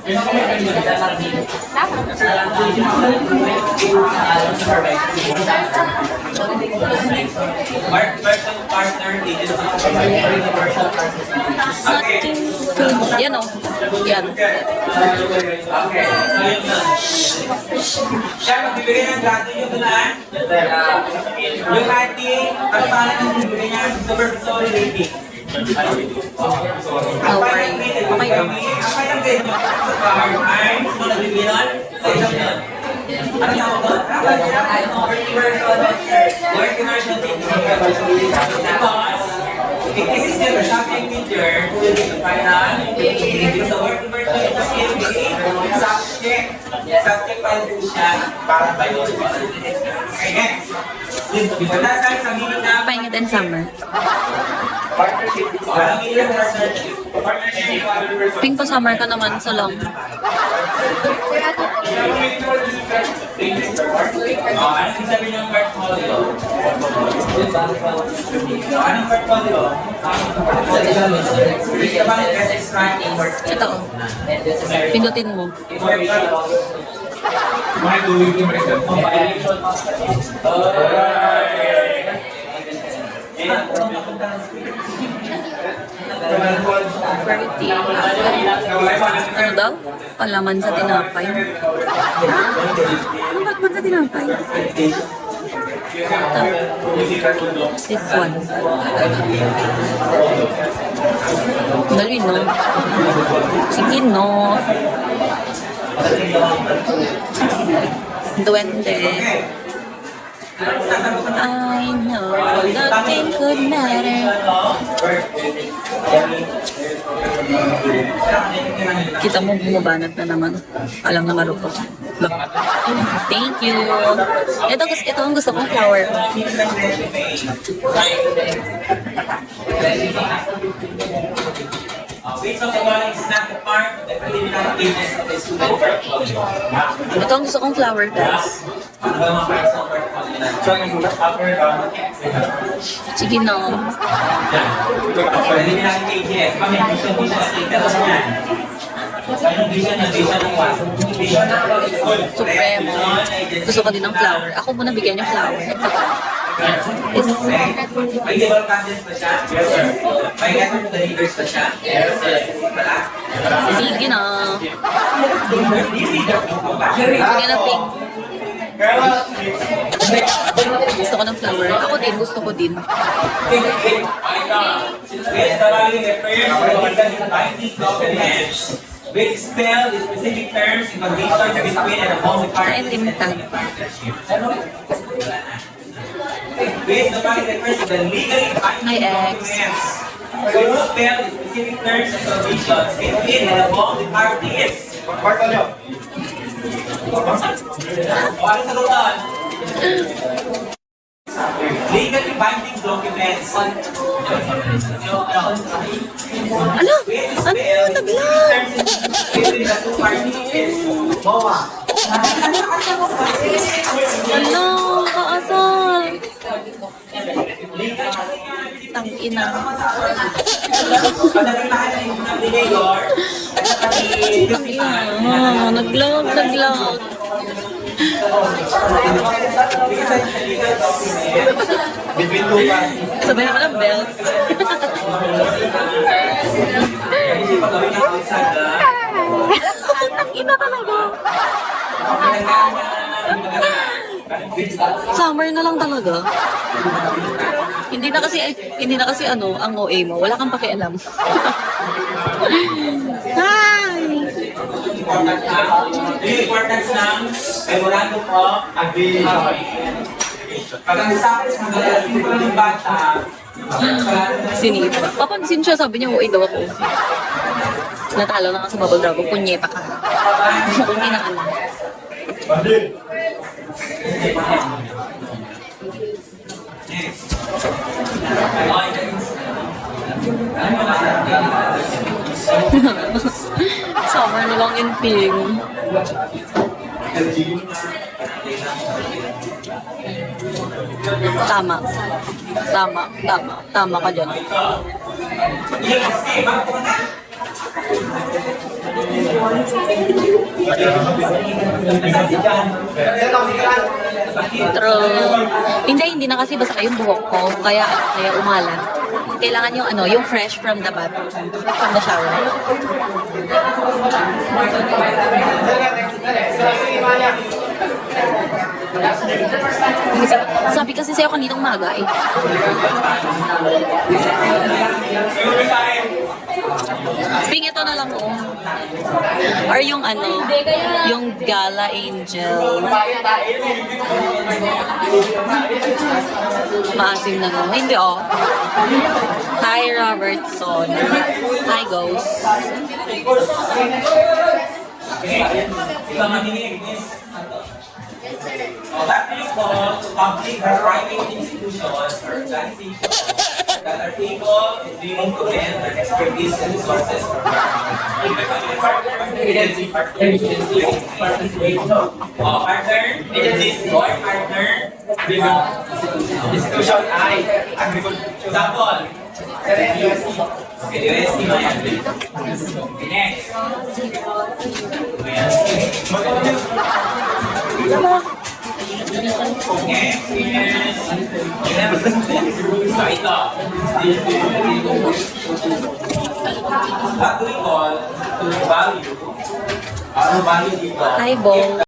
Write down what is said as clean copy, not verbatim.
Yan o. Yan. Okay. Siya, magbibigay ng grado yung doon. Yung ating pagpala ng bibigay niya supervisory rating. Ang final rating, ang final rating ay kung nagbibigay nun, sa isang nun. Ano tawag doon? Working version teacher. Because this is the subject teacher who will be the final. It's the working version of the subject. Subject pa rin siya para biology. Okay, next. Wala tayo sa meaning na Pahinga din summer. partnership. Ang meaning na partnership. Pink pa summer ka naman sa long. Anong sabi ng portfolio? Anong portfolio? Read about it as extract in portfolio. Ito o. Pindutin mo. Pretty. Ano daw? Palaman sa tinapay. Ano palaman sa tinapay? Ito. This one. Dali, no? Sige, no? Duwende. I know nothing could matter. Kita mo bumabanat na naman. Alam na marupok. Thank you. Ito ang gusto kong flower. Based on the one is not the part of the preliminary stages of the student portfolio. Ito ang gusto kong flower, guys. Ano ba mga parts ng portfolio na? Sige, no. Preliminary stages. Kami vision status niyan. Anong vision ng one? Vision ng Supremo. Gusto ko din ng flower. Ako muna bigyan yung flower. Is May level contents ba siya? Yes, sir. May letter to the leaders ba siya? Yes, sir. Wala? sige na. Sige na, pink. Gusto ko ng flower. Ako din, gusto ko din. Yes, the value refers to the binding documents which spell the specific terms in conditions between and among the parties in the partnership. Which the value refers to the legally binding Hi, X. documents which spell the specific terms and conditions between and among the parties. Ano sa lutan? Legally binding documents. Ano? Ano? Naglag! Between the two parties. MOA. Ano? Kaasal! Tangina. Padagandahan na yung mga mayor. Tangina. Naglag. Between two parties. Sabi naman ng bells. Hindi pa gawin ng outside, ah. Tangina talaga. Summer na lang talaga. Hindi na kasi ano, ang OA mo. Wala kang pakialam. Hi! Yung importance ng memorandum of agreement. Pag ang sabi sa mga ng bata, Sinipa. Papansin siya, sabi niya, OA daw ako. Natalo na ka sa Bubble Dragon, punyeta ka. Kung hindi na alam. Summer na lang yung ping. Tama ka dyan. True. Hindi na kasi basta yung buhok ko. Kaya umalat. Kailangan yung yung fresh from the bath. From the shower. Sabi kasi sa'yo kaninang umaga eh. Ping, ito na lang oh. Or yung yung Gala Angel. Maasim na no. Hindi oh. Hi Robertson. Hi Ghost. That is called to public or private institutions or organizations that are able and willing to lend their expertise and resources for agency partner, agencies, or partner, institution I, agriculture. Example, UST mo yan. Okay, next. Next is so ito. What do we call to value? Value dito. Hi Bo.